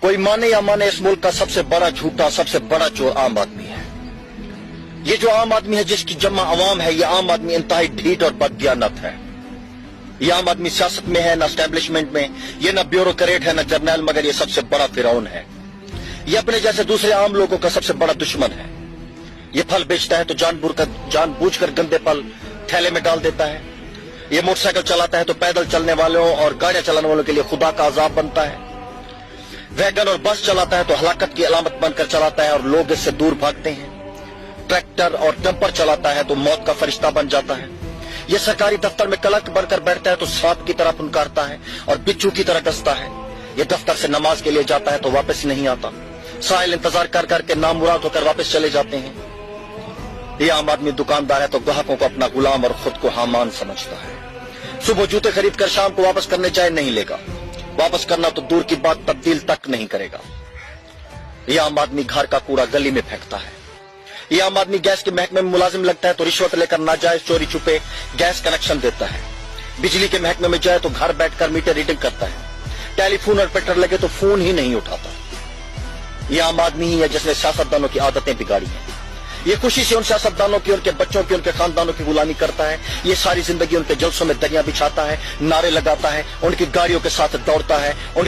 कोई माने या माने, इस मुल्क का सबसे बड़ा झूठा, सबसे बड़ा चोर आम आदमी है। ये जो आम आदमी है, जिसकी जमा अवाम है, ये आम आदमी इंतहाई ढीठ और बददियानत है। ये आम आदमी सियासत में है, न एस्टेब्लिशमेंट में, ये न ब्यूरोक्रेट है, न जर्नैल, मगर ये सबसे बड़ा फिरौन है। ये अपने जैसे दूसरे आम लोगों का सबसे बड़ा दुश्मन है। ये फल बेचता है तो जानबूझकर गंदे फल थैले में डाल देता है। ये मोटरसाइकिल चलाता है तो पैदल चलने वालों और गाड़ियां चलाने वालों के लिए खुदा का अजाब बनता है। वैगन और बस चलाता है तो हलाकत की अलामत बनकर चलाता है और लोग इससे दूर भागते हैं। ट्रैक्टर और डंपर चलाता है तो मौत का फरिश्ता बन जाता है। ये सरकारी दफ्तर में कलर्क बनकर बैठता है तो सांप की तरह फुनकारता है और बिच्छू की तरह डसता है। ये दफ्तर से नमाज के लिए जाता है तो वापस नहीं आता। साहिल इंतजार कर करके नामुराद होकर वापस चले जाते हैं। ये आम आदमी दुकानदार है तो ग्राहकों को अपना गुलाम और खुद को हामान समझता है। सुबह जूते खरीद कर शाम को वापस करने चाहे नहीं लेगा। वापस करना तो दूर की बात, तब्दील तक नहीं करेगा। ये आम आदमी घर का कूड़ा गली में फेंकता है। ये आम आदमी गैस के महकमे में मुलाजिम लगता है तो रिश्वत लेकर नाजायज चोरी छुपे गैस कनेक्शन देता है। बिजली के महकमे में जाए तो घर बैठकर मीटर रीडिंग करता है। टेलीफोन और पेट्रोल लगे तो फोन ही नहीं उठाता। ये आम आदमी ही है जिसने सियासतदानों की आदतें बिगाड़ी हैं। ये खुशी से उन सियासतदानों की, उनके बच्चों की, उनके खानदानों की गुलामी करता है। ये सारी जिंदगी उनके जलसों में दरिया बिछाता है, नारे लगाता है, उनकी गाड़ियों के साथ दौड़ता है, उनकी